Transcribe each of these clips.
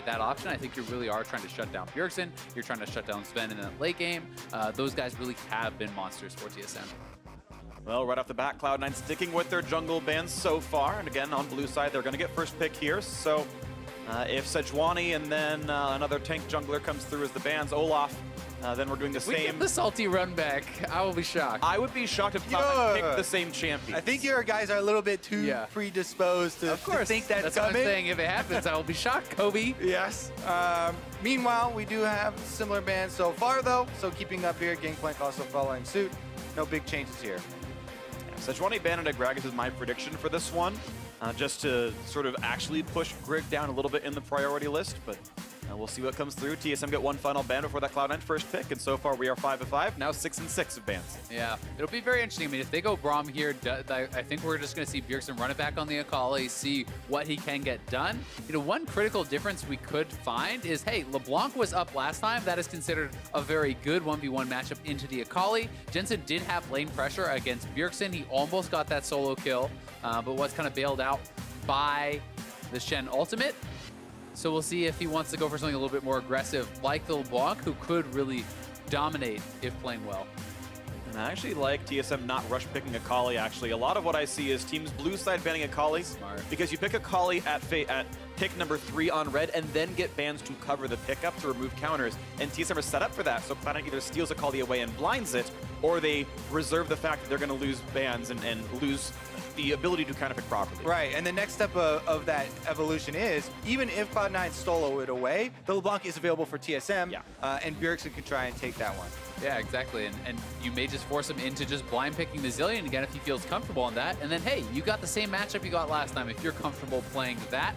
that option, I think you really are trying to shut down Bjergsen. You're trying to shut down Zven in that late game. Those guys really have been monsters for TSM. Well, right off the bat, Cloud9 sticking with their jungle bans so far. And again, on blue side, they're going to get first pick here. So if Sejuani and then another tank jungler comes through as the bans, Olaf, then we're doing the We same. get the salty run back. I will be shocked. I would be shocked if Cloud9 picked the same champion. I think your guys are a little bit too predisposed to think that's coming. What I'm saying. If it happens, I will be shocked, Kobe. Yes. Meanwhile, we do have similar bans so far, though. So keeping up here, Gangplank also following suit. No big changes here. Sejuani ban into Gragas is my prediction for this one, just to sort of actually push Grig down a little bit in the priority list, but we'll see what comes through. TSM get one final ban before that Cloud9 first pick, and so far we are 5-5, now 6-6 of bans. Yeah, it'll be very interesting. I mean, if they go Braum here, I think we're just going to see Bjergsen run it back on the Akali, see what he can get done. You know, one critical difference we could find is, hey, LeBlanc was up last time. That is considered a very good 1v1 matchup into the Akali. Jensen did have lane pressure against Bjergsen. He almost got that solo kill, but was kind of bailed out by the Shen ultimate. So we'll see if he wants to go for something a little bit more aggressive, like the LeBlanc, who could really dominate if playing well. And I actually like TSM not rush picking Akali, actually. A lot of what I see is teams blue side banning Akali. Smart. Because you pick Akali at pick number 3 on red and then get bans to cover the pickup to remove counters. And TSM is set up for that, so Cloud9 either steals Akali away and blinds it, or they reserve the fact that they're going to lose bans and lose the ability to counter pick properly. Right, and the next step of that evolution is, even if Cloud9 stole it away, the LeBlanc is available for TSM, and Bjergsen can try and take that one. Yeah, exactly, and you may just force him into just blind picking the Zilean again if he feels comfortable on that, and then hey, you got the same matchup you got last time. If you're comfortable playing that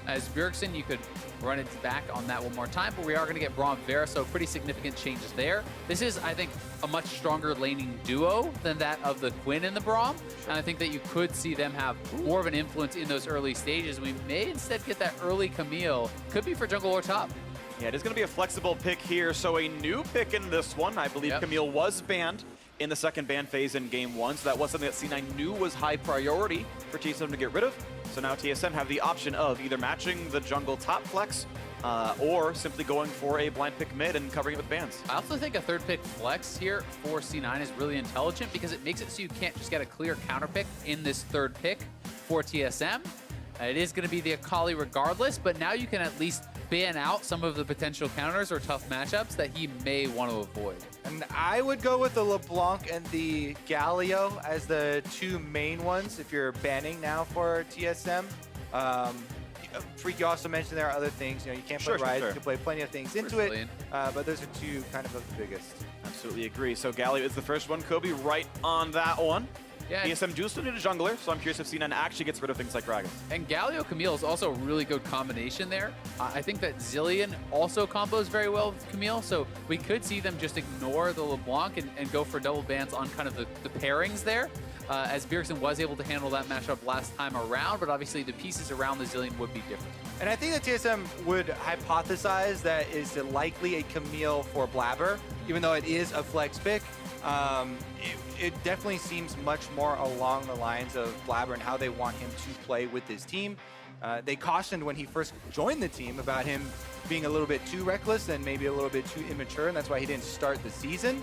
as Bjergsen, you could run it back on that one more time, but we are going to get Braum Varus, so pretty significant changes there. This is, I think, a much stronger laning duo than that of the Quinn and the Braum, and I think that you could see them have more of an influence in those early stages. We may instead get that early Camille, could be for jungle or top. Yeah, it is going to be a flexible pick here, so a new pick in this one. I believe Camille was banned in the second ban phase in game 1, so that was something that C9 knew was high priority for TSM to get rid of. So now TSM have the option of either matching the jungle top flex or simply going for a blind pick mid and covering it with bans. I also think a third pick flex here for C9 is really intelligent because it makes it so you can't just get a clear counter pick in this third pick for TSM. It is going to be the Akali regardless, but now you can at least ban out some of the potential counters or tough matchups that he may want to avoid. And I would go with the LeBlanc and the Galio as the two main ones if you're banning now for TSM. Phreak, you also mentioned there are other things. You know, you can't play Rise, you can play plenty of things into it, but those are two kind of the biggest. Absolutely agree. So Galio is the first one. Kobe right on that one. Yeah, TSM do still need a jungler, so I'm curious if C9 actually gets rid of things like Gragas. And Galio Camille is also a really good combination there. I think that Zilean also combos very well with Camille, so we could see them just ignore the LeBlanc and go for double bans on kind of the pairings there, as Bjergsen was able to handle that matchup last time around, but obviously the pieces around the Zilean would be different. And I think that TSM would hypothesize that is likely a Camille for Blaber, even though it is a flex pick. It definitely seems much more along the lines of Blaber and how they want him to play with this team. They cautioned when he first joined the team about him being a little bit too reckless and maybe a little bit too immature, and that's why he didn't start the season.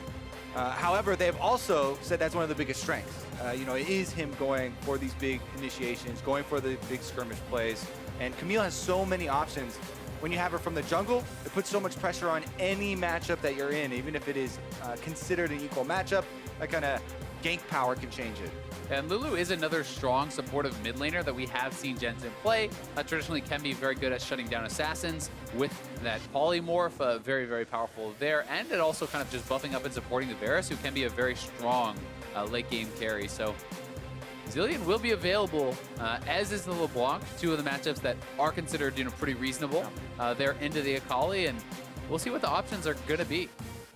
However, they've also said that's one of the biggest strengths. You know, it is him going for these big initiations, going for the big skirmish plays, and Camille has so many options. When you have her from the jungle, it puts so much pressure on any matchup that you're in, even if it is considered an equal matchup. That kind of gank power can change it. And Lulu is another strong supportive mid laner that we have seen Jensen play. Traditionally can be very good at shutting down assassins with that polymorph, very, very powerful there. And it also kind of just buffing up and supporting the Varus, who can be a very strong late game carry. So Zilean will be available, as is the LeBlanc, two of the matchups that are considered, you know, pretty reasonable. They're into the Akali, and we'll see what the options are going to be.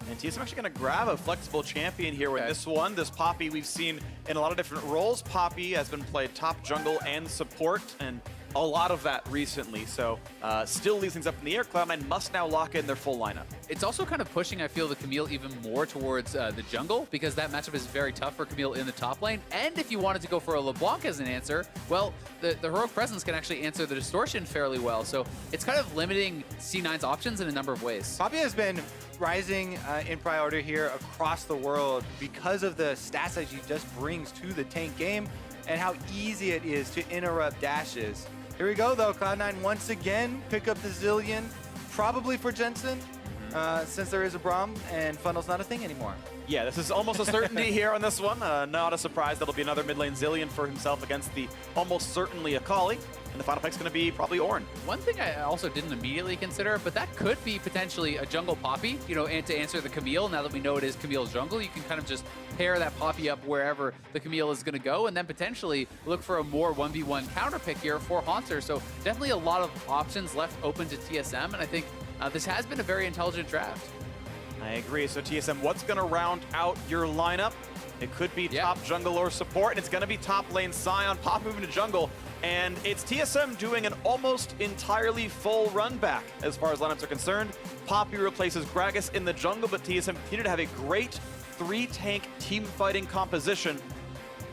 And TSM actually going to grab a flexible champion here with this one. This Poppy we've seen in a lot of different roles. Poppy has been played top jungle and support, and a lot of that recently. So still leaves things up in the air. Cloud9 must now lock in their full lineup. It's also kind of pushing, I feel, the Camille even more towards the jungle, because that matchup is very tough for Camille in the top lane. And if you wanted to go for a LeBlanc as an answer, well, the Heroic Presence can actually answer the Distortion fairly well. So it's kind of limiting C9's options in a number of ways. Poppy has been rising in priority here across the world because of the stats that she just brings to the tank game and how easy it is to interrupt dashes. Here we go, though. Cloud9 once again pick up the Zilean, probably for Jensen, since there is a Braum and Funnel's not a thing anymore. Yeah, this is almost a certainty here on this one. Not a surprise. That'll be another mid lane Zilean for himself against the almost certainly Akali. And the final pick's going to be probably Ornn. One thing I also didn't immediately consider, but that could be potentially a jungle Poppy, you know, and to answer the Camille. Now that we know it is Camille's jungle, you can kind of just pair that Poppy up wherever the Camille is going to go, and then potentially look for a more 1v1 counter pick here for Hauntzer. So definitely a lot of options left open to TSM, and I think this has been a very intelligent draft. I agree. So TSM, what's going to round out your lineup? It could be top jungle or support, and it's going to be top lane Sion, Pop moving to jungle, and it's TSM doing an almost entirely full run back as far as lineups are concerned. Poppy replaces Gragas in the jungle, but TSM continue to have a great 3-tank team fighting composition.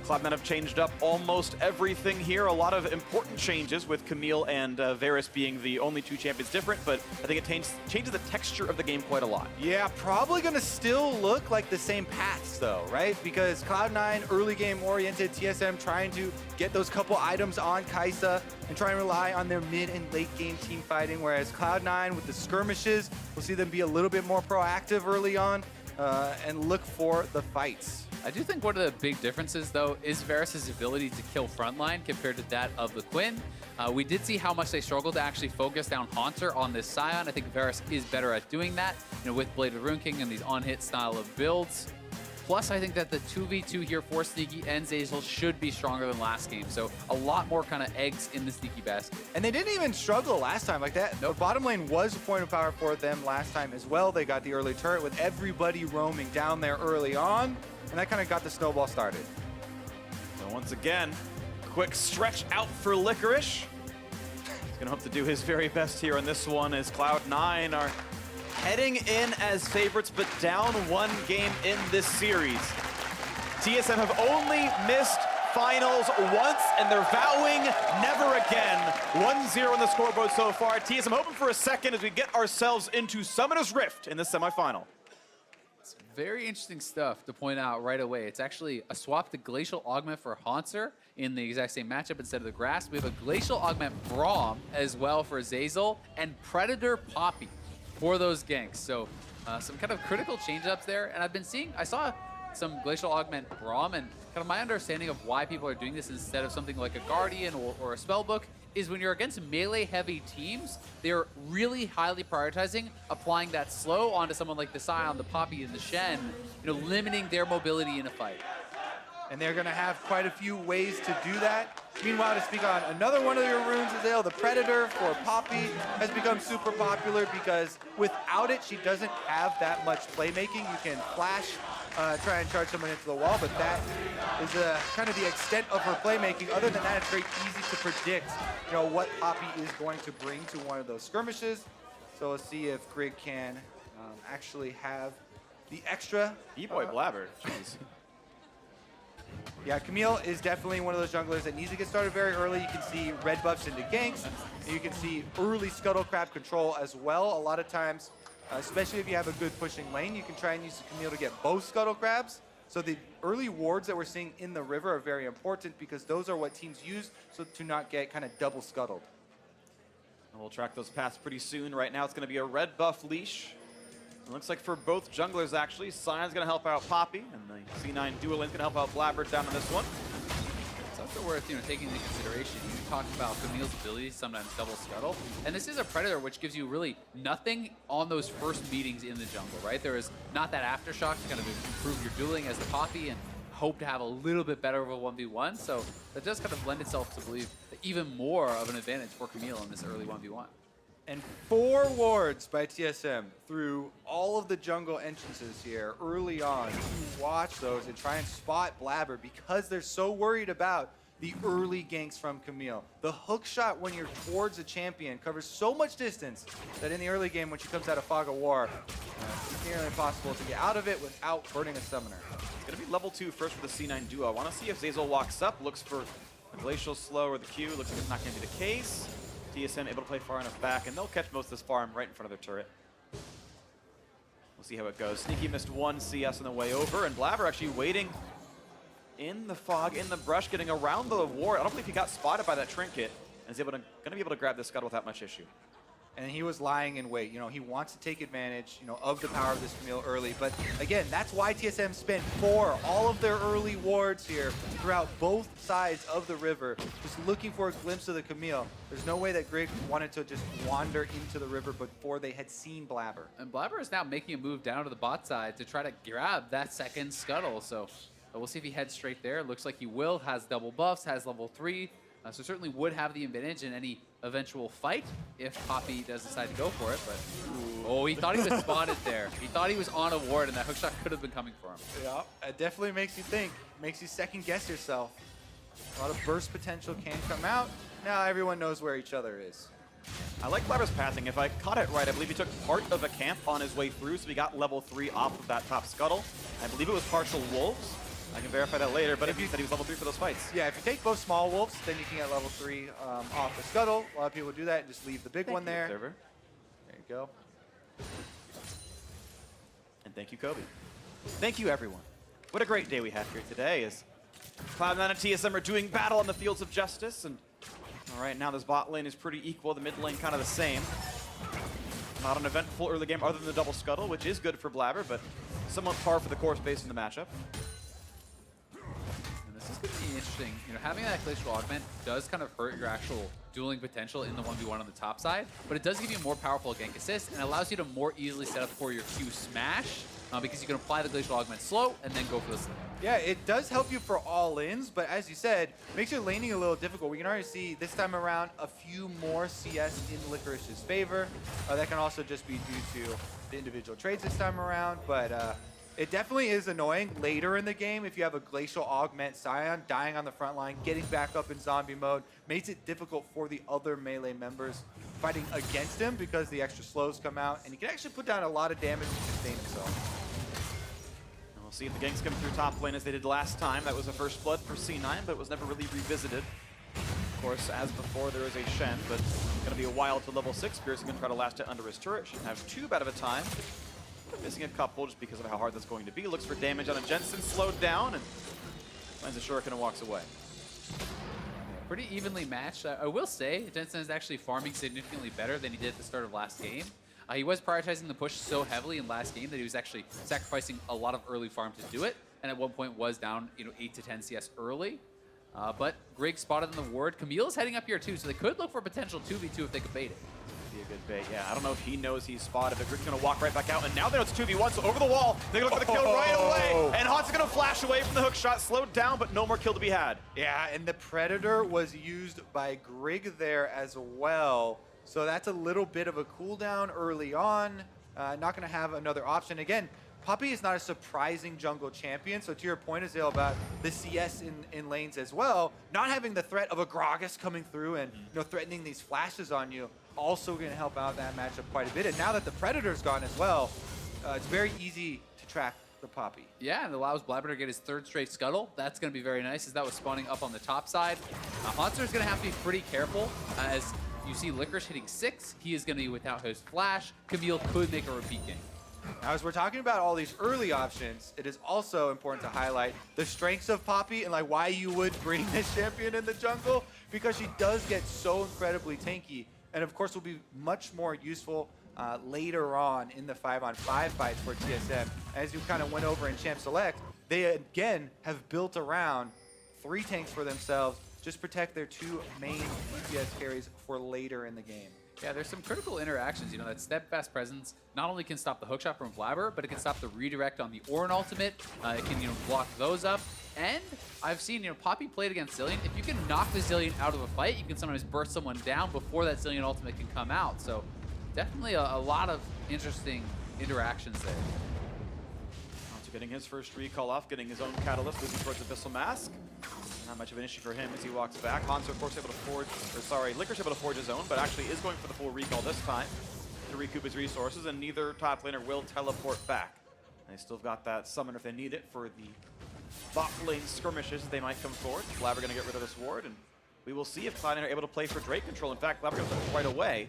Cloud9 have changed up almost everything here. A lot of important changes with Camille and Varus being the only 2 champions different, but I think it changes the texture of the game quite a lot. Yeah, probably going to still look like the same paths, though, right? Because Cloud9 early game oriented, TSM trying to get those couple items on Kaisa and try and rely on their mid and late game team fighting, whereas Cloud9 with the skirmishes, we'll see them be a little bit more proactive early on and look for the fights. I do think one of the big differences, though, is Varus' ability to kill frontline compared to that of the Quinn. We did see how much they struggled to actually focus down Hauntzer on this Sion. I think Varus is better at doing that, you know, with Blade of the Rune King and these on-hit style of builds. Plus, I think that the 2v2 here for Sneaky and Zeyzal should be stronger than last game. So a lot more kind of eggs in the Sneaky basket. And they didn't even struggle last time like that. The bottom lane was a point of power for them last time as well. They got the early turret with everybody roaming down there early on. And that kind of got the snowball started. So once again, quick stretch out for Licorice. He's going to hope to do his very best here on this one as Cloud9 are heading in as favorites, but down 1 game in this series. TSM have only missed finals once, and they're vowing never again. 1-0 on the scoreboard so far. TSM hoping for a second as we get ourselves into Summoner's Rift in the semifinal. Very interesting stuff to point out right away. It's actually a swap to Glacial Augment for Hauntzer in the exact same matchup instead of the grass. We have a Glacial Augment Braum as well for Zeyzal, and Predator Poppy for those ganks. So some kind of critical change-ups there. And I saw some Glacial Augment Braum, and kind of my understanding of why people are doing this instead of something like a Guardian or a Spellbook is when you're against melee-heavy teams, they're really highly prioritizing applying that slow onto someone like the Sion, the Poppy, and the Shen, you know, limiting their mobility in a fight. And they're going to have quite a few ways to do that. Meanwhile, to speak on another one of your runes, Azael, the Predator for Poppy has become super popular because without it, she doesn't have that much playmaking. You can flash, try and charge someone into the wall, but that is kind of the extent of her playmaking. Other than that, it's very easy to predict, you know, what Poppy is going to bring to one of those skirmishes. So let's see if Grig can actually have the extra. E-boy Blaber, jeez. Yeah, Camille is definitely one of those junglers that needs to get started very early. You can see red buffs into ganks, and you can see early Scuttle Crab control as well. A lot of times, especially if you have a good pushing lane, you can try and use the Camille to get both Scuttle Crabs. So the early wards that we're seeing in the river are very important because those are what teams use so to not get kind of double scuttled. And we'll track those paths pretty soon. Right now it's going to be a red buff leash. It looks like for both junglers, actually, Sion's going to help out Poppy, and the C9 dual lane's going to help out Blaber down on this one. It's also worth, you know, taking into consideration. You talked about Camille's ability to sometimes double scuttle, and this is a Predator which gives you really nothing on those first meetings in the jungle, right? There is not that aftershock to kind of improve your dueling as the Poppy and hope to have a little bit better of a 1v1, so that does kind of lend itself to believe that even more of an advantage for Camille in this early 1v1. And 4 wards by TSM through all of the jungle entrances here early on. You watch those and try and spot Blaber because they're so worried about the early ganks from Camille. The hook shot when you're towards a champion covers so much distance that in the early game when she comes out of Fog of War, it's nearly impossible to get out of it without burning a summoner. It's going to be level 2 first for the C9 duo. I want to see if Zeyzal walks up, looks for a Glacial Slow or the Q. Looks like it's not going to be the case. TSM able to play far enough back, and they'll catch most of this farm right in front of their turret. We'll see how it goes. Sneaky missed one CS on the way over, and Blaber actually waiting in the fog, in the brush, getting around the ward. I don't believe he got spotted by that trinket, and is going to be able to grab this scuttle without much issue. And he was lying in wait. You know, he wants to take advantage, you know, of the power of this Camille early. But again, that's why TSM spent all of their early wards here throughout both sides of the river, just looking for a glimpse of the Camille. There's no way that Grig wanted to just wander into the river before they had seen Blaber. And Blaber is now making a move down to the bot side to try to grab that second scuttle. So we'll see if he heads straight there. Looks like he will. Has double buffs, has level 3. So certainly would have the advantage in any eventual fight if Poppy does decide to go for it. But oh, he thought he was spotted there. He thought he was on a ward, and that hookshot could have been coming for him. Yeah, it definitely makes you think. Makes you second guess yourself. A lot of burst potential can come out. Now everyone knows where each other is. I like Blaber's pathing. If I caught it right, I believe he took part of a camp on his way through, so he got level 3 off of that top scuttle. I believe it was partial wolves. I can verify that later, but if you said he was level 3 for those fights. Yeah, if you take both small wolves, then you can get level 3 off the scuttle. A lot of people do that and just leave the big one there. Observer. There you go. And thank you, Kobe. Thank you, everyone. What a great day we have here today as Cloud9 and TSM are doing battle on the fields of justice. And all right, now this bot lane is pretty equal. The mid lane kind of the same. Not an eventful early game other than the double scuttle, which is good for Blaber, but somewhat par for the course based on the matchup. This is going to be interesting. You know, having that glacial augment does kind of hurt your actual dueling potential in the 1v1 on the top side, but it does give you more powerful gank assist and allows you to more easily set up for your Q smash because you can apply the glacial augment slow and then go for the slam. Yeah, it does help you for all-ins, but as you said, makes your laning a little difficult. We can already see this time around a few more CS in Licorice's favor. That can also just be due to the individual trades this time around, but it definitely is annoying later in the game if you have a Glacial Augment Sion dying on the front line, getting back up in zombie mode, makes it difficult for the other melee members fighting against him because the extra slows come out, and he can actually put down a lot of damage to sustain himself. We'll see if the ganks come through top lane as they did last time. That was a first blood for C9, but it was never really revisited. Of course, as before, there is a Shen, but it's going to be a while to level 6. Bjergsen going to try to last it under his turret. Should have 2 bad of a time. Missing a couple just because of how hard that's going to be. Looks for damage on a Jensen, slowed down, and finds a shuriken and walks away. Pretty evenly matched. I will say, Jensen is actually farming significantly better than he did at the start of last game. He was prioritizing the push so heavily in last game that he was actually sacrificing a lot of early farm to do it, and at one point was down 8 to 10 CS early. But Grig spotted in the ward. Camille is heading up here too, so they could look for a potential 2v2 if they could bait it. Be a good bait, yeah. I don't know if he knows he's spotted, but Grig's gonna walk right back out, and now they know it's 2v1, so over the wall, they're gonna look for the kill right away, and Hauntzer gonna flash away from the hook shot, slowed down, but no more kill to be had. Yeah, and the Predator was used by Grig there as well, so that's a little bit of a cooldown early on. Not gonna have another option. Again, Poppy is not a surprising jungle champion, so to your point, Azael, about the CS in lanes as well, not having the threat of a Gragas coming through and threatening these flashes on you, also going to help out that matchup quite a bit. And now that the Predator's gone as well, it's very easy to track the Poppy. Yeah, and it allows Blaber to get his 3rd straight scuttle. That's going to be very nice as that was spawning up on the top side. Hauntzer is going to have to be pretty careful as you see Licorice hitting 6. He is going to be without his flash. Camille could make a repeat game. Now, as we're talking about all these early options, it is also important to highlight the strengths of Poppy and like why you would bring this champion in the jungle, because she does get so incredibly tanky, and of course will be much more useful later on in the 5-on-5 fights for TSM. As you kind of went over in Champ Select, they again have built around 3 tanks for themselves, just protect their 2 main DPS carries for later in the game. Yeah, there's some critical interactions. That steadfast presence not only can stop the hookshot from Blaber, but it can stop the redirect on the Ornn ultimate. It can, block those up. And I've seen, Poppy played against Zilean. If you can knock the Zilean out of a fight, you can sometimes burst someone down before that Zilean ultimate can come out. So definitely a lot of interesting interactions there. Hauntzer getting his first recall off, getting his own catalyst, moving towards Abyssal Mask. Not much of an issue for him as he walks back. Hauntzer, of course, able to forge, or sorry, Licorice able to forge his own, but actually is going for the full recall this time to recoup his resources, and neither top laner will teleport back. They still got that summon if they need it for the bot lane skirmishes. They might come forward. Blaber going to get rid of this ward, and we will see if Cloud9 are able to play for Drake control. In fact, Blaber going to right away.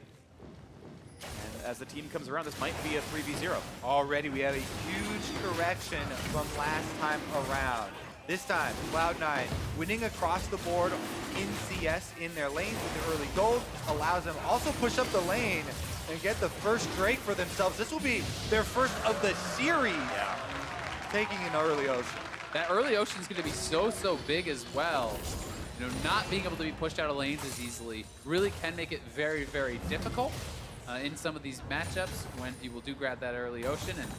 And as the team comes around, this might be a 3v0. Already we have a huge correction from last time around. This time, Cloud9 winning across the board in CS in their lanes with the early gold allows them also push up the lane and get the first Drake for themselves. This will be their first of the series, taking an early Ocean. That early Ocean is going to be so big as well. You know, not being able to be pushed out of lanes as easily really can make it very difficult in some of these matchups when people do grab that early Ocean. And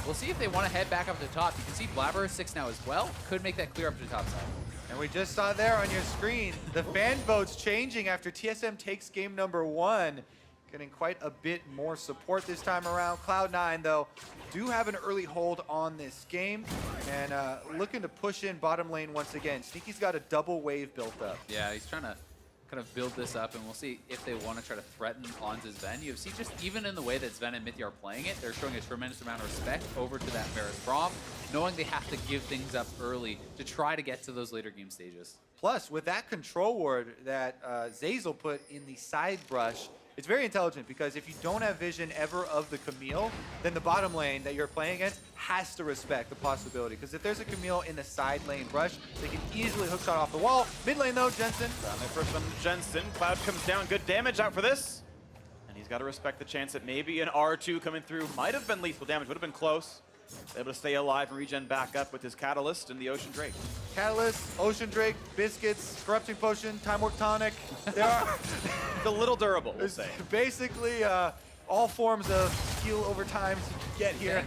we'll see if they want to head back up to the top. You can see Blaber is 6 now as well. Could make that clear up to the top side. And we just saw there on your screen, the fan votes changing after TSM takes game number 1. Getting quite a bit more support this time around. Cloud9, though, do have an early hold on this game and looking to push in bottom lane once again. Sneaky's got a double wave built up. Yeah, he's trying to kind of build this up, and we'll see if they want to try to threaten onto Zven. You see, just even in the way that Zven and mithy are playing it, they're showing a tremendous amount of respect over to that Varus Braum, knowing they have to give things up early to try to get to those later game stages. Plus, with that control ward that Zeyzal put in the side brush, it's very intelligent because if you don't have vision ever of the Camille, then the bottom lane that you're playing against has to respect the possibility. Because if there's a Camille in the side lane brush, they can easily hookshot off the wall. Mid lane though, Jensen. Down their first one, Jensen. Cloud comes down, good damage out for this. And he's got to respect the chance that maybe an R2 coming through might have been lethal damage, would have been close. Able to stay alive and regen back up with his Catalyst and the Ocean Drake. Catalyst, Ocean Drake, Biscuits, Corrupting Potion, Time Warp Tonic. They are a little durable, we'll say. Basically, all forms of skill over time to get here.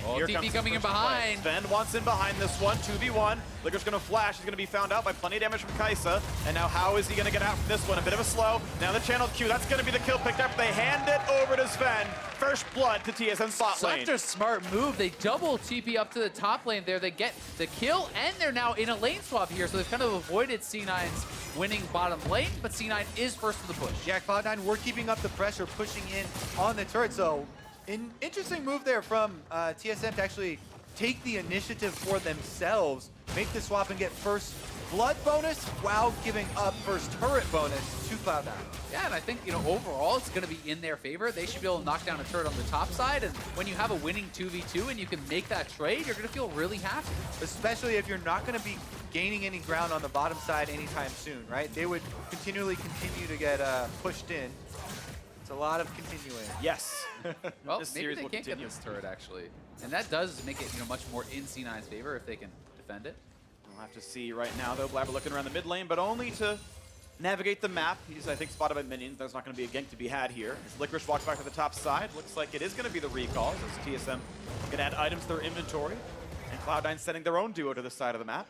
Oh, TP coming in behind. Zven wants in behind this one, 2v1. Licorice gonna flash, he's gonna be found out by plenty of damage from Kaisa. And now how is he gonna get out from this one? A bit of a slow. Now the channel Q, that's gonna be the kill picked up. They hand it over to Zven. First blood to TSM bot lane. Such a smart move. They double TP up to the top lane there. They get the kill, and they're now in a lane swap here. So they've kind of avoided C9's winning bottom lane, but C9 is first to the push. Yeah, Cloud9, we're keeping up the pressure, pushing in on the turret. So interesting move there from TSM to actually take the initiative for themselves, make the swap and get first blood bonus while giving up first turret bonus to Cloud9. Yeah, and I think, you know, overall it's going to be in their favor. They should be able to knock down a turret on the top side, and when you have a winning 2v2 and you can make that trade, you're going to feel really happy. Especially if you're not going to be gaining any ground on the bottom side anytime soon, right? They would continue to get pushed in. It's a lot of continuing. Yes. Well, maybe they can't get this turret, actually. And that does make it, you know, much more in C9's favor if they can defend it. We'll have to see right now, though. Blaber looking around the mid lane, but only to navigate the map. He's, I think, spotted by minions. There's not going to be a gank to be had here. As Licorice walks back to the top side, looks like it is going to be the recalls as TSM can add items to their inventory. And Cloud9 sending their own duo to the side of the map.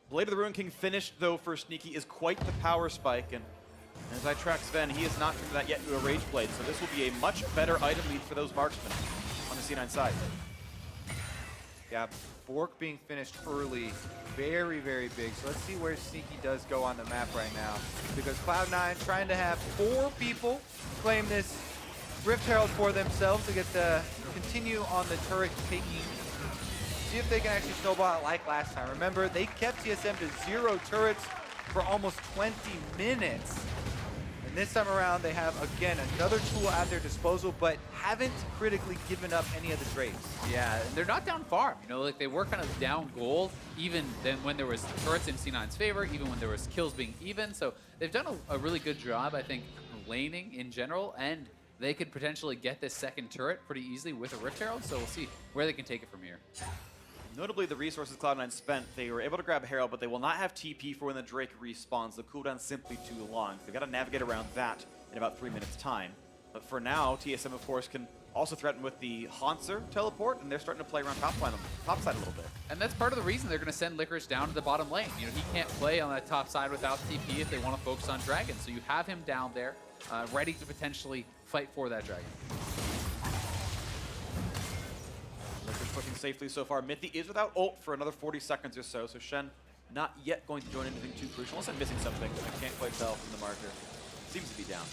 Blade of the Ruin King finished, though, for Sneaky is quite the power spike. And as I track Zven, he has not turned that yet into a Rage Blade. So this will be a much better item lead for those marksmen on the C9 side. Yeah, Bork being finished early, very big. So let's see where Sneaky does go on the map right now. Because Cloud9 trying to have 4 people claim this Rift Herald for themselves to get the continue on the turret taking. See if they can actually snowball it like last time. Remember, they kept TSM to 0 turrets for almost 20 minutes. And this time around, they have, again, another tool at their disposal, but haven't critically given up any of the Drakes. Yeah, and they're not down far. You know, like they were kind of down gold, even then when there was turrets in C9's favor, even when there was kills being even. So they've done a really good job, I think, laning in general, and they could potentially get this second turret pretty easily with a Rift Herald. So we'll see where they can take it from here. Notably, the resources Cloud9 spent, they were able to grab Herald, but they will not have TP for when the Drake respawns. The cooldown's simply too long. They've got to navigate around that in about 3 minutes' time. But for now, TSM, of course, can also threaten with the Hauntzer teleport, and they're starting to play around top side a little bit. And that's part of the reason they're going to send Licorice down to the bottom lane. You know, he can't play on that top side without TP if they want to focus on Dragon. So you have him down there, ready to potentially fight for that Dragon. Licorice pushing safely so far. Mithy is without ult for another 40 seconds or so, so Shen not yet going to join anything too crucial, unless I'm missing something. I can't quite tell from the marker. Seems to be down.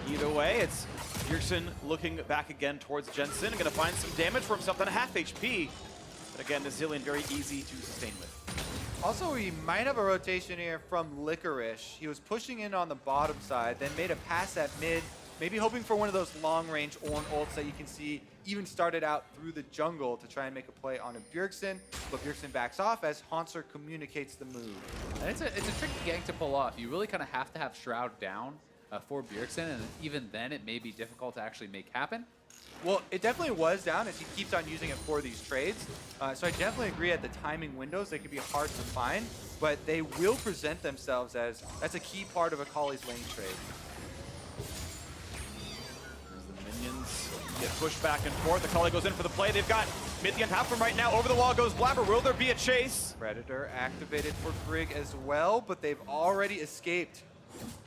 Either way, it's Bjergsen looking back again towards Jensen, going to find some damage for himself, then a half HP. But again, the Zilean very easy to sustain with. Also, we might have a rotation here from Licorice. He was pushing in on the bottom side, then made a pass at mid, maybe hoping for one of those long-range Ornn ults that you can see even started out through the jungle to try and make a play on a Bjergsen, but Bjergsen backs off as Hauntzer communicates the move. And it's a tricky gank to pull off. You really kind of have to have Shroud down for Bjergsen, and even then it may be difficult to actually make happen. Well, it definitely was down as he keeps on using it for these trades. So I definitely agree at the timing windows, they can be hard to find, but they will present themselves as that's a key part of Akali's lane trade. As the minions get pushed back and forth, Akali goes in for the play. They've got mithy on top of him right now. Over the wall goes Blaber. Will there be a chase? Predator activated for Grig as well, but they've already escaped.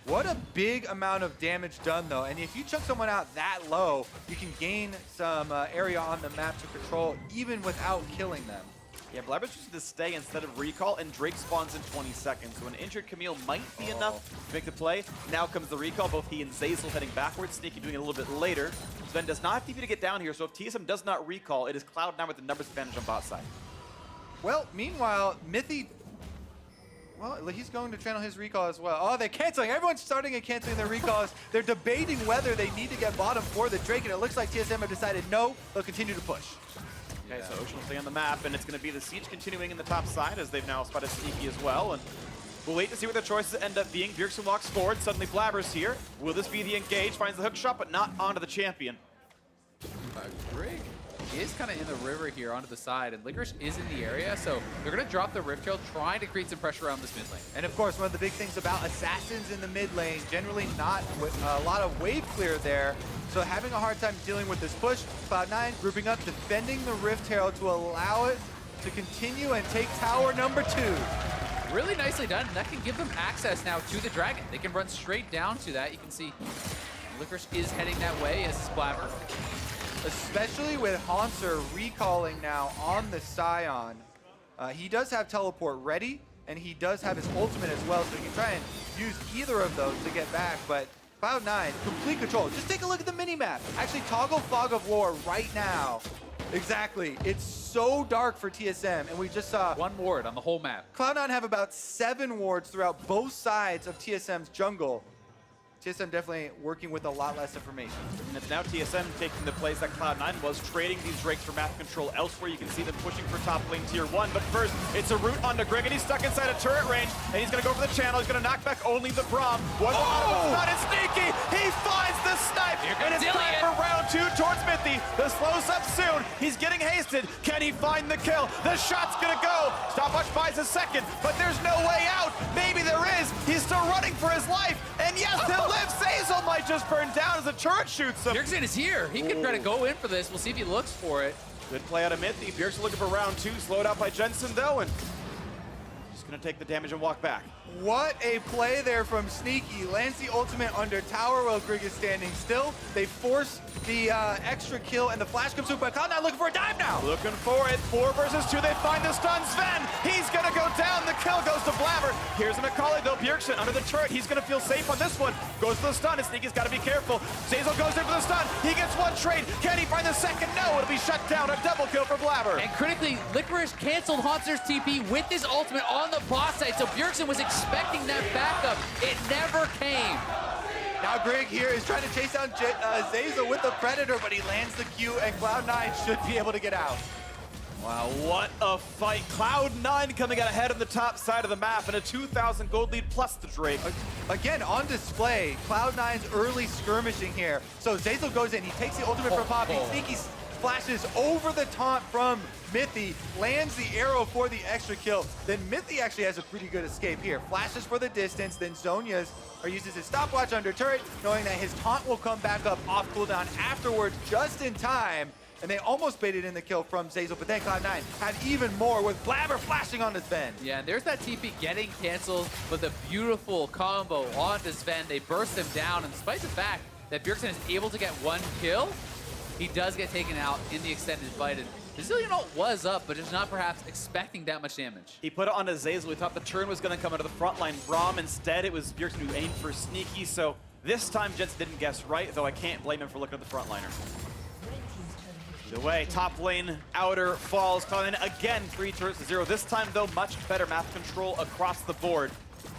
What a big amount of damage done, though. And if you chuck someone out that low, you can gain some area on the map to control, even without killing them. Yeah, Blaber's choosing to stay instead of recall, and Drake spawns in 20 seconds. So an injured Camille might be enough to make the play. Now comes the recall, both he and Zeyzal heading backwards. Sneaky doing it a little bit later. Zven does not have TP to get down here, so if TSM does not recall, it is Cloud9 with the numbers advantage on bot side. Well, meanwhile, mithy... Well, he's going to channel his recall as well. Oh, they're canceling. Everyone's starting and canceling their recalls. They're debating whether they need to get bottom for the Drake, and it looks like TSM have decided no, they'll continue to push. Okay, so Ocean will stay on the map, and it's going to be the siege continuing in the top side as they've now spotted Sneaky as well. And we'll wait to see what their choices end up being. Bjergsen walks forward. Suddenly Blaber's here. Will this be the engage? Finds the hook shot, but not onto the champion. Grig is kind of in the river here onto the side, and Licorice is in the area, so they're going to drop the Rift Trail, trying to create some pressure around this mid lane. And of course, one of the big things about assassins in the mid lane, generally not with a lot of wave clear there, so having a hard time dealing with this push. Cloud9 grouping up, defending the Rift Herald to allow it to continue and take tower number 2. Really nicely done, and that can give them access now to the Dragon. They can run straight down to that. You can see Licorice is heading that way as Blaber. Especially with Hauntzer recalling now on the Sion. He does have teleport ready, and he does have his ultimate as well, so he can try and use either of those to get back, but Cloud9, complete control. Just take a look at the mini-map. Actually, toggle Fog of War right now. Exactly. It's so dark for TSM, and we just saw... one ward on the whole map. Cloud9 have about 7 wards throughout both sides of TSM's jungle. TSM definitely working with a lot less information. And it's now TSM taking the place that Cloud9 was, trading these Drakes for map control elsewhere. You can see them pushing for top lane tier 1, but first, it's a route onto Grig, and he's stuck inside a turret range, and he's gonna go for the channel. He's gonna knock back only the Braum. Not as Sneaky! He finds the snipe, and it's time for round 2 towards mithy. The slow's up soon. He's getting hasted. Can he find the kill? The shot's gonna go. Stopwatch buys a second, but there's no way out. Maybe there is. He's still running for his life, and yes, he'll live. Zeyzal might just burn down as the turret shoots him. Bjergsen is here. He can try to go in for this. We'll see if he looks for it. Good play out of mithy. Bjergsen looking for round 2. Slowed out by Jensen, though, and just going to take the damage and walk back. What a play there from Sneaky. Lands the ultimate under tower while Grig is standing still. They force the extra kill, and the flash comes through, but Cloud9 looking for a dive now. Looking for it. 4 versus 2. They find the stun. Zven, he's going to go down. The kill goes to Blaber. Here's an Akali, though. Bjergsen under the turret. He's going to feel safe on this one. Goes to the stun, and Sneaky's got to be careful. Zeyzal goes in for the stun. He gets one trade. Can he find the second? No, it'll be shut down. A double kill for Blaber. And critically, Licorice canceled Hauntzer's TP with his ultimate on the boss side, so Bjergsen was expecting that backup. It never came. Now Grig here is trying to chase down Zeyzal with the Predator, but he lands the Q, and Cloud9 should be able to get out. Wow, what a fight. Cloud9 coming out ahead on the top side of the map, and a 2,000 gold lead plus the Drake. Again, on display, Cloud9's early skirmishing here. So Zeyzal goes in, he takes the ultimate from Poppy, Sneaky flashes over the taunt from mithy, lands the arrow for the extra kill. Then mithy actually has a pretty good escape here. Flashes for the distance, then Zhonya's uses his stopwatch under turret, knowing that his taunt will come back up off cooldown afterwards just in time. And they almost baited in the kill from Zeyzal, but then Cloud9 had even more with Blaber flashing onto Zven. Yeah, and there's that TP getting canceled, but the beautiful combo onto Zven. They burst him down, and despite the fact that Bjergsen is able to get one kill, he does get taken out in the extended fight. And The Zilean ult was up, but just not perhaps expecting that much damage. He put it on Zeyzal. We thought the turn was going to come out of the front line. Braum instead, it was Bjergsen who aimed for Sneaky, so this time Jensen didn't guess right, though I can't blame him for looking at the front liner. Either way, top lane, outer, falls, Cloud9 again, 3 turrets to 0. This time, though, much better map control across the board.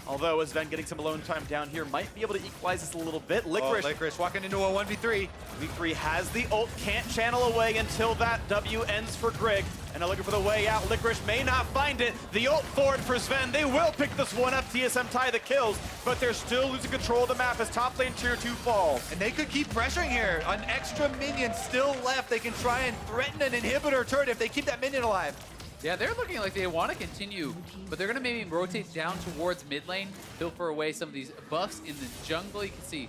Although, as Zven getting some alone time down here, might be able to equalize this a little bit. Licorice, Licorice walking into a 1v3. V3 has the ult, can't channel away until that W ends for Grig. And now looking for the way out. Licorice may not find it. The ult forward for Zven. They will pick this one up. TSM tie the kills, but they're still losing control of the map as top lane tier 2 falls. And they could keep pressuring here. An extra minion still left. They can try and threaten an inhibitor turret if they keep that minion alive. Yeah, they're looking like they want to continue, but they're going to maybe rotate down towards mid lane, filter away some of these buffs in the jungle. You can see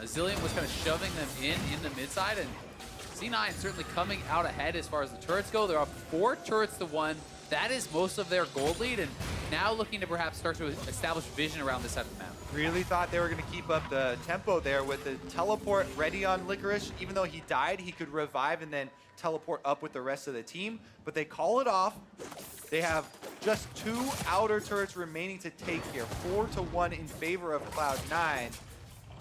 Zilean was kind of shoving them in the mid side, and C9 certainly coming out ahead as far as the turrets go. They're up 4 turrets to 1. That is most of their gold lead, and now looking to perhaps start to establish vision around this side of the map. Really thought they were going to keep up the tempo there with the teleport ready on Licorice. Even though he died, he could revive and then teleport up with the rest of the team, but they call it off. They have just 2 outer turrets remaining to take here, 4-1 in favor of Cloud9.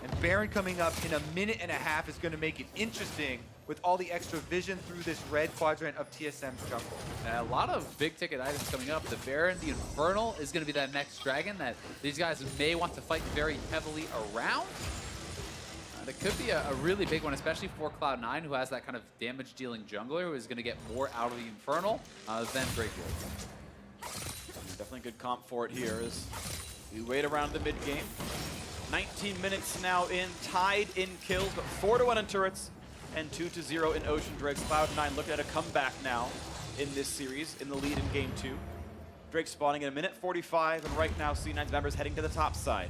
And Baron coming up in a minute and a half is going to make it interesting with all the extra vision through this red quadrant of TSM's jungle. A lot of big ticket items coming up. The Baron, the Infernal is going to be that next dragon that these guys may want to fight very heavily around. That could be a really big one, especially for Cloud9, who has that kind of damage-dealing jungler who is going to get more out of the Infernal than Drake will. Definitely a good comp for it here as we wait around the mid-game. 19 minutes now in, tied in kills, but 4-1 in turrets and 2-0 in Ocean Drakes. Cloud9 looking at a comeback now in this series, in the lead in Game 2. Drake spawning in a minute 45, and right now C9's members heading to the top side.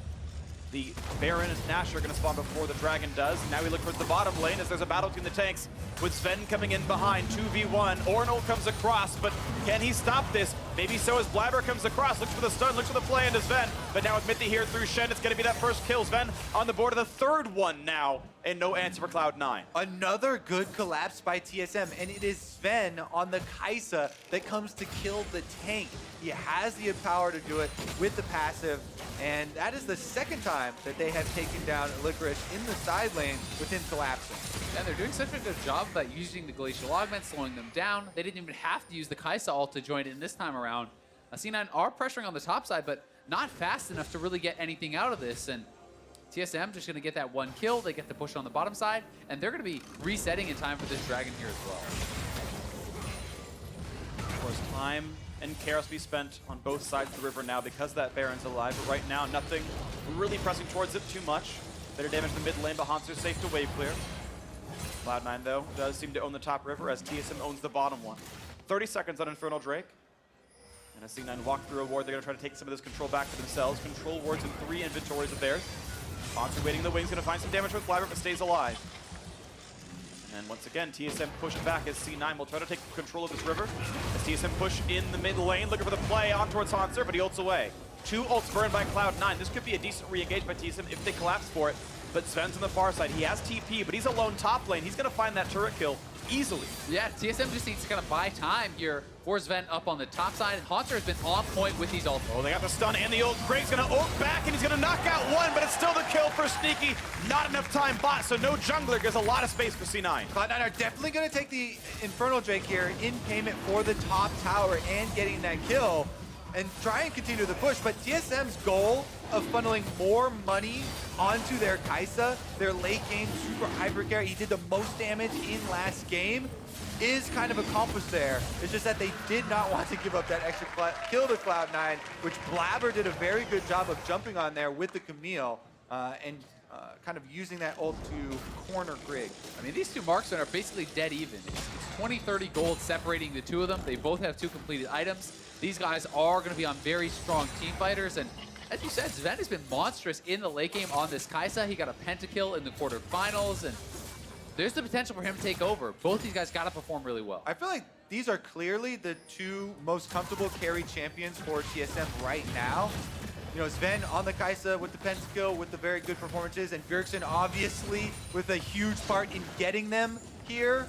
The Baron and Nash are going to spawn before the Dragon does. Now we look towards the bottom lane as there's a battle between the tanks with Zven coming in behind, 2v1. Ornn comes across, but can he stop this? Maybe so as Blaber comes across, looks for the stun, looks for the play into Zven. But now with mithy here through Shen, it's going to be that first kill. Zven on the board of the third one now, and no answer for Cloud9. Another good collapse by TSM, and it is Zven on the Kaisa that comes to kill the tank. He has the power to do it with the passive, and that is the second time that they have taken down Licorice in the side lane with him collapsing. And they're doing such a good job by using the Glacial Augment, slowing them down. They didn't even have to use the Kaisa ult to join in this time around. C9 are pressuring on the top side, but not fast enough to really get anything out of this. And TSM just going to get that 1 kill. They get the push on the bottom side, and they're going to be resetting in time for this Dragon here as well. Of course, time and chaos be spent on both sides of the river now because that Baron's alive. But right now, nothing really pressing towards it too much. Better damage the mid lane, but Hauntzer's safe to wave clear. Cloud9, though, does seem to own the top river as TSM owns the bottom one. 30 seconds on Infernal Drake. And a C9 walk through a ward. They're going to try to take some of this control back for themselves. Control wards in 3 inventories of theirs. Hauntzer waiting in the wings, going to find some damage with Blaber, but stays alive. And then once again, TSM pushed back as C9 will try to take control of this river. As TSM push in the mid lane, looking for the play on towards Hauntzer, but he ults away. 2 ults burned by Cloud9. This could be a decent re-engage by TSM if they collapse for it. But Zven's on the far side. He has TP, but he's alone top lane. He's going to find that turret kill easily. Yeah, TSM just needs to kind of buy time here for Zven up on the top side. Hauntzer has been on point with these ults. Oh, they got the stun and the ult. Grig's going to ult back, and he's going to knock out one, but it's still the kill for Sneaky. Not enough time bot, so no jungler. Gives a lot of space for C9. Cloud9 are definitely going to take the Infernal Drake here in payment for the top tower and getting that kill and try and continue the push, but TSM's goal of funneling more money onto their Kaisa, their late game super hyper carry, he did the most damage in last game, is kind of accomplished there. It's just that they did not want to give up that extra kill to Cloud9, which Blaber did a very good job of jumping on there with the Camille and kind of using that ult to corner Grig. I mean, these two marksmen are basically dead even. It's 20, 30 gold separating the two of them. They both have 2 completed items. These guys are going to be on very strong team fighters, and as you said, Zven has been monstrous in the late game on this Kaisa. He got a pentakill in the quarterfinals, and there's the potential for him to take over. Both these guys got to perform really well. I feel like these are clearly the 2 most comfortable carry champions for TSM right now. You know, Zven on the Kaisa with the pentakill, with the very good performances, and Bjergsen obviously with a huge part in getting them here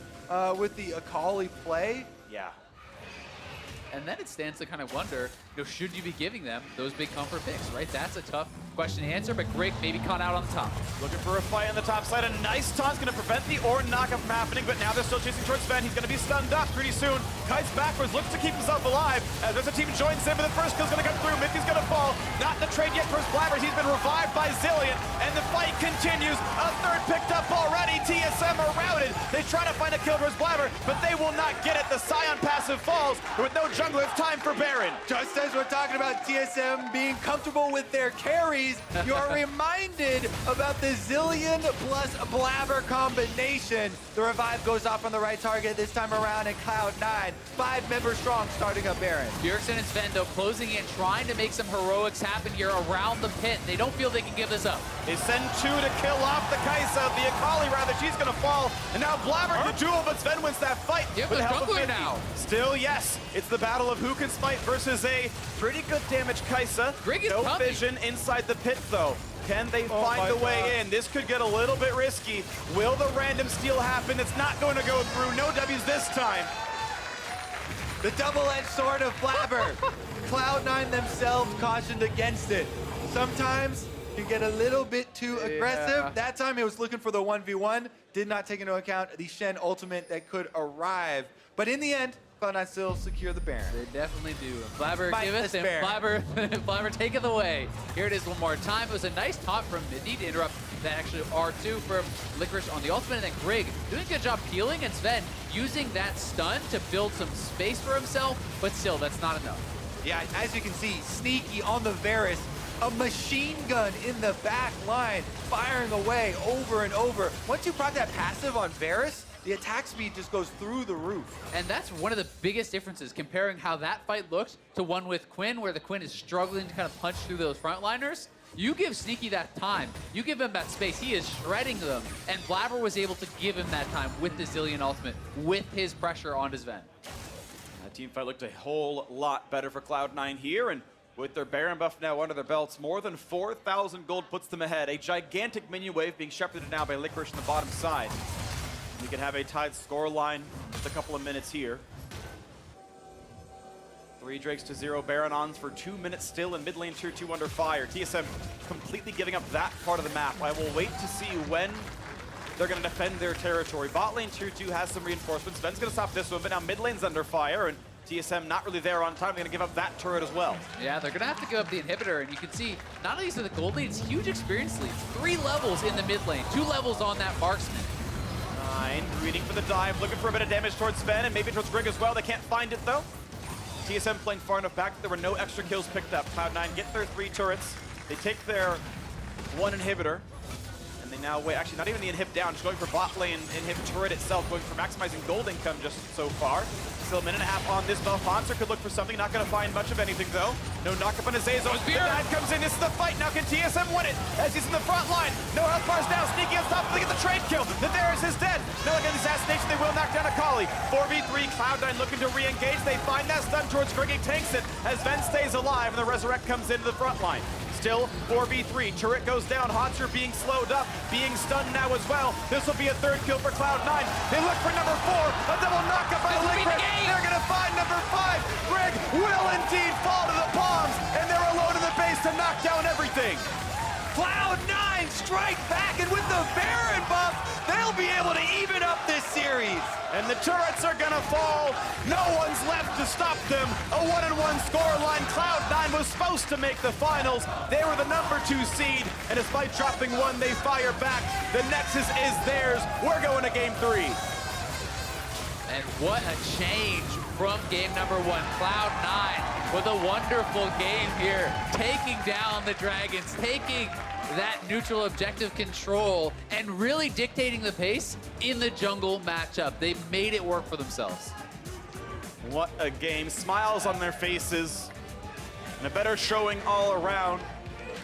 with the Akali play. Yeah. And then it stands to kind of wonder, should you be giving them those big comfort picks, right? That's a tough question to answer, but Grig maybe caught out on the top. Looking for a fight on the top side. A nice taunt's going to prevent the Ornn knockup from happening, but now they're still chasing towards Zven. He's going to be stunned up pretty soon. Kites backwards, looks to keep himself alive. As there's a team joins him, but the first kill's going to come through. Mithy's going to fall. Not in the trade yet towards Blaber. He's been revived by Zilean, and the fight continues. A third picked up already. TSM are routed. They try to find a kill towards Blaber, but they will not get it. The Sion passive falls. With no jungler, it's time for Baron. Just as we're talking about TSM being comfortable with their carries, you are reminded about the Zilean plus Blaber combination. The revive goes off on the right target this time around in Cloud9. 5 members strong starting up Baron. Bjergsen and Zven, though, closing in, trying to make some heroics happen here around the pit. They don't feel they can give this up. They send 2 to kill off the Kaisa, the Akali rather. She's going to fall. And now Blaber the duel, but Zven wins that fight. Give with the the help of jungler Mithy. now. Still, yes, it's the battle of who can smite versus a pretty good damage Kaisa. Grig is no coming. vision inside the pit, though. Can they find the way in? This could get a little bit risky. Will the random steal happen? It's not going to go through. No W's this time. The double-edged sword of Blaber. Cloud9 themselves cautioned against it. Sometimes you get a little bit too aggressive. That time it was looking for the 1v1. Did not take into account the Shen ultimate that could arrive. But in the end, Cloud9 still secure the Baron. They definitely do. Blaber, give it to Baron. Blaber. Blaber, take it away. Here it is one more time. It was a nice taunt from mithy to interrupt that actually R2 from Licorice on the ultimate, and then Grig doing a good job peeling, and Zven using that stun to build some space for himself, but still, that's not enough. Yeah, as you can see, sneaky on the Varus. A machine gun in the back line, firing away over and over. Once you proc that passive on Varus, the attack speed just goes through the roof. And that's one of the biggest differences, comparing how that fight looked to one with Quinn, where the Quinn is struggling to kind of punch through those frontliners. You give Sneaky that time, you give him that space, he is shredding them, and Blaber was able to give him that time with the Zilean ultimate, with his pressure on his Zven. That team fight looked a whole lot better for Cloud9 here, and with their Baron buff now under their belts, more than 4,000 gold puts them ahead. A gigantic minion wave being shepherded now by Licorice on the bottom side. We can have a tied score line with a couple of minutes here. 3 Drakes to 0 Baron-ons for 2 minutes still in mid lane tier 2 under fire. TSM completely giving up that part of the map. I will wait to see when they're going to defend their territory. Bot lane tier 2 has some reinforcements. Zven's going to stop this one, but now mid lane's under fire, and TSM not really there on time. They're going to give up that turret as well. Yeah, they're going to have to give up the inhibitor, and you can see, not only is it the gold lead, it's huge experience leads. 3 levels in the mid lane, 2 levels on that marksman. 9 greeting for the dive, looking for a bit of damage towards Zven and maybe towards Grig as well. They can't find it though. TSM playing far enough back that there were no extra kills picked up. Cloud9 get their 3 turrets. They take their 1 inhibitor. And they now wait, actually not even the inhib down, just going for bot lane inhib turret itself, going for maximizing gold income just so far. Still a minute and a half on this buff. Hauntzer could look for something, not going to find much of anything though. No knockup on his Zeyzal. The dive comes in, this is the fight. Now can TSM win it as he's in the front line? No health bars down, sneaky on top, they get the trade kill. The Varus is dead. No again, the assassination, they will knock down Akali. 4v3, Cloud9 looking to re-engage. They find that stun towards Grig, tanks it as Zven stays alive and the Resurrect comes into the front line. Still 4v3, turret goes down, Hauntzer being slowed up, being stunned now as well. This will be a 3rd kill for Cloud9. They look for number 4, a double knockup by Licorice. They're gonna find number 5. Grig will indeed fall to the palms, and they're alone in the base to knock down everything. Cloud9 strike back, and with the Baron buff, they'll be able to even up this series. And the turrets are gonna fall. No one's left to stop them. A 1-1 scoreline. Cloud9 was supposed to make the finals. They were the number 2 seed, and despite dropping 1, they fire back. The Nexus is theirs. We're going to game 3. And what a change from game number 1. Cloud9 with a wonderful game here, taking down the Dragons, taking that neutral objective control, and really dictating the pace in the jungle matchup. They made it work for themselves. What a game. Smiles on their faces, and a better showing all around.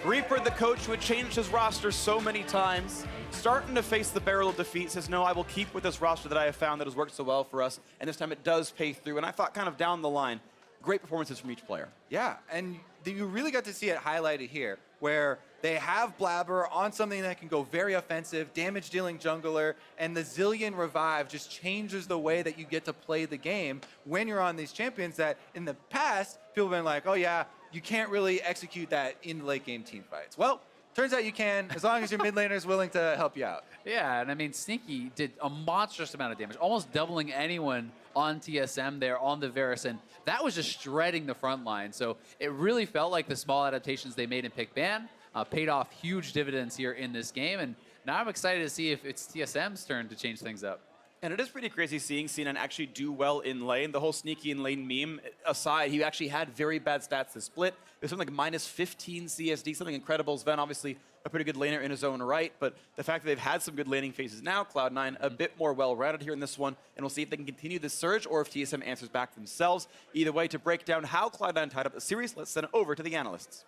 Reaper, the coach who had changed his roster so many times, starting to face the barrel of defeat, says, no, I will keep with this roster that I have found that has worked so well for us, and this time it does pay through. And I thought kind of down the line, great performances from each player. Yeah, and you really got to see it highlighted here, where They have Blaber on something that can go very offensive, damage-dealing jungler, and the Zilean revive just changes the way that you get to play the game when you're on these champions that in the past, people have been like, oh yeah, you can't really execute that in late game team fights. Well, turns out you can, as long as your mid laner is willing to help you out. Yeah, and I mean, Sneaky did a monstrous amount of damage, almost doubling anyone on TSM there on the Varus, and that was just shredding the front line. So it really felt like the small adaptations they made in pick ban paid off huge dividends here in this game, and now I'm excited to see if it's TSM's turn to change things up. And it is pretty crazy seeing Sion actually do well in lane. The whole sneaky in lane meme aside, he actually had very bad stats to split. It was something like -15 CSD, something incredible. Zven, obviously a pretty good laner in his own right, but the fact that they've had some good laning phases now, Cloud9 a bit more well-rounded here in this one, and we'll see if they can continue this surge or if TSM answers back themselves. Either way, to break down how Cloud9 tied up the series, let's send it over to the analysts.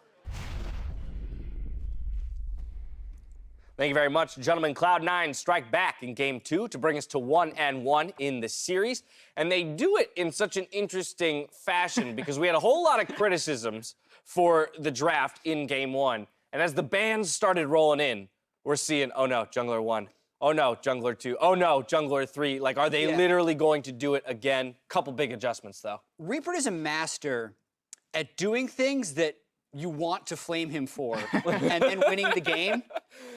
Thank you very much, gentlemen. Cloud9 strike back in Game 2 to bring us to 1-1 in the series. And they do it in such an interesting fashion because we had a whole lot of criticisms for the draft in Game 1. And as the bans started rolling in, we're seeing, oh no, Jungler 1. Oh no, Jungler 2. Oh no, Jungler 3. Like, are they literally going to do it again? Couple big adjustments, though. Reaper is a master at doing things that you want to flame him for and then winning the game,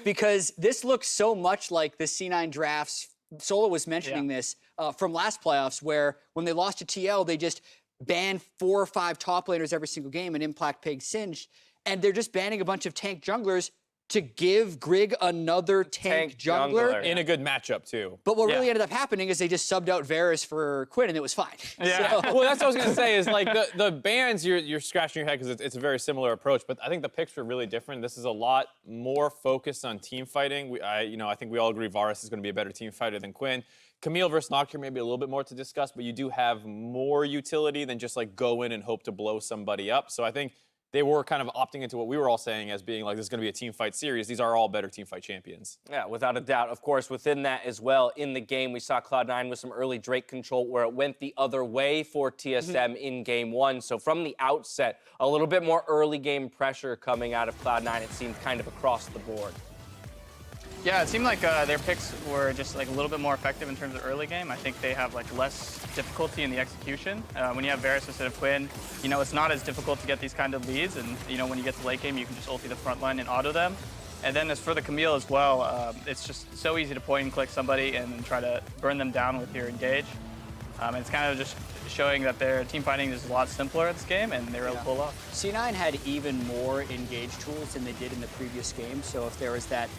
because this looks so much like the C9 drafts. Solo was mentioning this from last playoffs, where when they lost to TL, they just banned 4 or 5 top laners every single game and Impact Pig singed, and they're just banning a bunch of tank junglers to give Grig another tank jungler. In a good matchup, too. But what really ended up happening is they just subbed out Varus for Quinn, and it was fine. Yeah. So. Well, that's what I was going to say, is like the bans, you're scratching your head because it's a very similar approach, but I think the picks are really different. This is a lot more focused on team fighting. I think we all agree Varus is going to be a better team fighter than Quinn. Camille versus Nocturne maybe a little bit more to discuss, but you do have more utility than just like go in and hope to blow somebody up. So I think they were kind of opting into what we were all saying as being like, this is going to be a team fight series. These are all better team fight champions. Yeah, without a doubt. Of course, within that as well, in the game, we saw Cloud9 with some early Drake control where it went the other way for TSM in Game 1. So from the outset, a little bit more early game pressure coming out of Cloud9, it seemed kind of across the board. Yeah, it seemed like their picks were just like a little bit more effective in terms of early game. I think they have like less difficulty in the execution. When you have Varus instead of Quinn, you know, it's not as difficult to get these kind of leads. And, you know, when you get to late game, you can just ulti the front line and auto them. And then as for the Camille as well, it's just so easy to point and click somebody and try to burn them down with your engage. And it's kind of just showing that their team fighting is a lot simpler in this game, and they were able to pull off. C9 had even more engage tools than they did in the previous game. So if there was that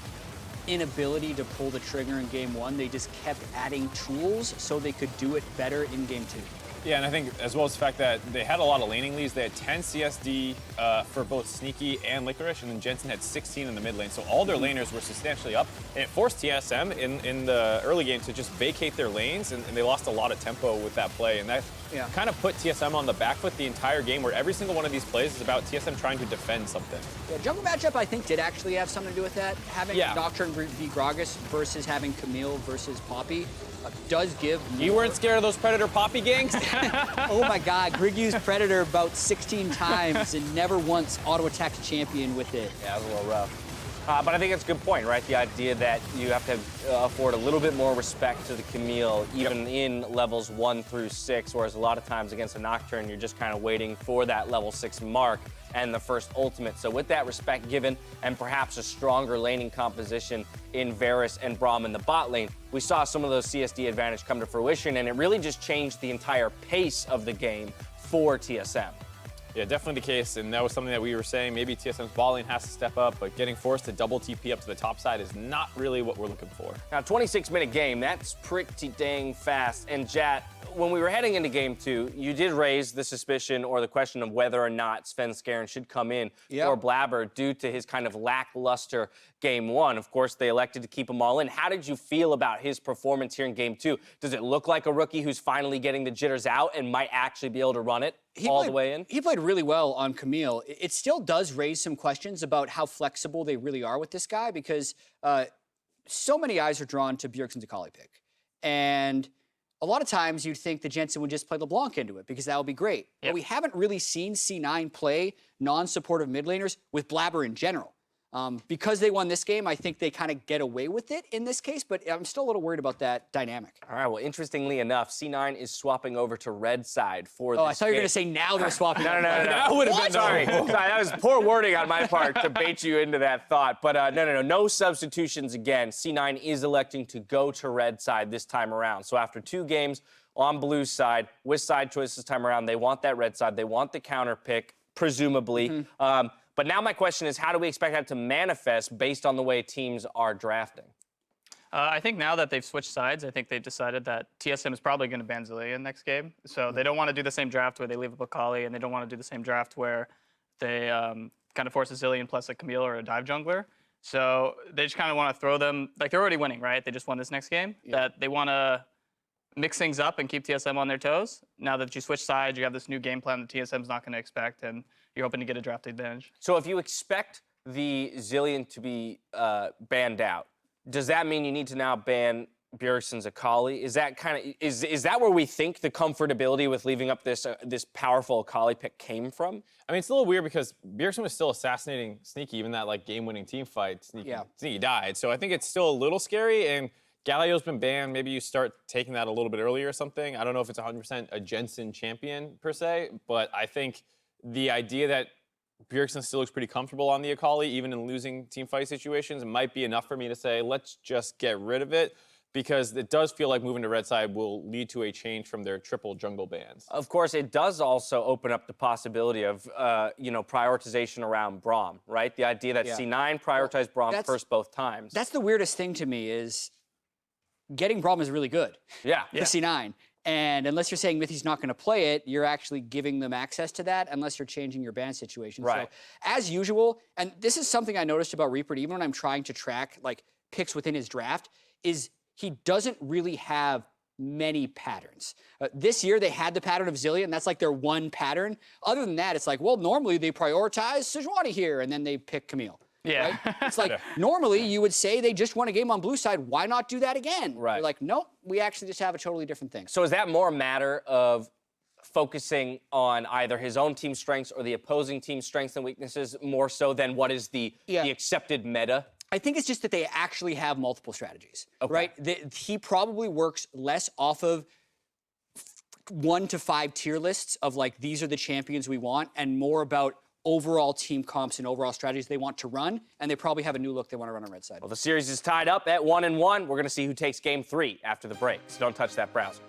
inability to pull the trigger in Game 1, they just kept adding tools so they could do it better in Game 2. Yeah, and I think as well as the fact that they had a lot of laning leads. They had 10 CSD for both Sneaky and Licorice, and then Jensen had 16 in the mid lane. So all their laners were substantially up, and it forced TSM in the early game to just vacate their lanes, and they lost a lot of tempo with that play. And that kind of put TSM on the back foot the entire game, where every single one of these plays is about TSM trying to defend something. Yeah, jungle matchup, I think, did actually have something to do with that. Having Nocturne v Gragas versus having Camille versus Poppy does give more. You weren't scared of those Predator Poppy ganks? Oh my God, Grig used Predator about 16 times and never once auto-attacked a champion with it. Yeah, it was a little rough. But I think it's a good point, right? The idea that you have to afford a little bit more respect to the Camille, even in levels 1 through 6, whereas a lot of times against a Nocturne, you're just kind of waiting for that level 6 mark and the first ultimate. So with that respect given, and perhaps a stronger laning composition in Varus and Braum in the bot lane, we saw some of those CSD advantage come to fruition, and it really just changed the entire pace of the game for TSM. Yeah, definitely the case, and that was something that we were saying. Maybe TSM's bot lane has to step up, but getting forced to double TP up to the top side is not really what we're looking for. Now, 26-minute game, that's pretty dang fast. And Jat, when we were heading into Game 2, you did raise the suspicion or the question of whether or not Zven should come in for Blaber due to his kind of lackluster Game 1. Of course, they elected to keep him all in. How did you feel about his performance here in Game 2? Does it look like a rookie who's finally getting the jitters out and might actually be able to run it the way in? He played really well on Camille. It still does raise some questions about how flexible they really are with this guy, because so many eyes are drawn to Bjergsen's Akali pick. And a lot of times you'd think that Jensen would just play LeBlanc into it because that would be great. But we haven't really seen C9 play non-supportive mid laners with Blaber in general. Because they won this game, I think they kind of get away with it in this case, but I'm still a little worried about that dynamic. All right, well, interestingly enough, C9 is swapping over to red side for this I thought you were game. going to say now they're swapping. No. That would have been Sorry, that was poor wording on my part to bait you into that thought. But no substitutions again. C9 is electing to go to red side this time around. So after 2 games on blue side, with side choice this time around, they want that red side. They want the counter pick, presumably. But now my question is, how do we expect that to manifest based on the way teams are drafting? I think now that they've switched sides, I think they've decided that TSM is probably going to ban Zilean next game. So they don't want to do the same draft where they leave up Akali, and they don't want to do the same draft where they kind of force a Zilean plus a Camille or a dive jungler. So they just kind of want to throw them, like they're already winning, right? They just won this next game. That they want to mix things up and keep TSM on their toes. Now that you switch sides, you have this new game plan that TSM's not going to expect, and you're hoping to get a draft advantage. So if you expect the Zilean to be banned out, does that mean you need to now ban Bjergsen's Akali? Is that kind of is that where we think the comfortability with leaving up this this powerful Akali pick came from? I mean, it's a little weird because Bjergsen was still assassinating Sneaky, even that like game-winning team fight. Sneaky died. So I think it's still a little scary. And Galio's been banned. Maybe you start taking that a little bit earlier or something. I don't know if it's 100% a Jensen champion per se, but I think the idea that Bjergsen still looks pretty comfortable on the Akali, even in losing team fight situations, might be enough for me to say, let's just get rid of it, because it does feel like moving to red side will lead to a change from their triple jungle bans. Of course, it does also open up the possibility of, prioritization around Braum, right? The idea that C9 prioritized Braum first both times. That's the weirdest thing to me is getting Braum is really good for C9. And unless you're saying Mithy's not going to play it, you're actually giving them access to that unless you're changing your ban situation. Right. So as usual, and this is something I noticed about Reaper, even when I'm trying to track like picks within his draft, is he doesn't really have many patterns. This year they had the pattern of Zilean, that's like their one pattern. Other than that, it's like, well, normally they prioritize Sejuani here, and then they pick Camille. Yeah. Right? It's like, normally you would say they just won a game on blue side. Why not do that again? Right. You're like, nope, we actually just have a totally different thing. So is that more a matter of focusing on either his own team strengths or the opposing team's strengths and weaknesses more so than what is the accepted meta? I think it's just that they actually have multiple strategies, right? He probably works less off of 1 to 5 tier lists of like, these are the champions we want, and more about overall team comps and overall strategies they want to run, and they probably have a new look they want to run on red side. Well, the series is tied up at 1-1. We're going to see who takes game 3 after the break, so don't touch that browser.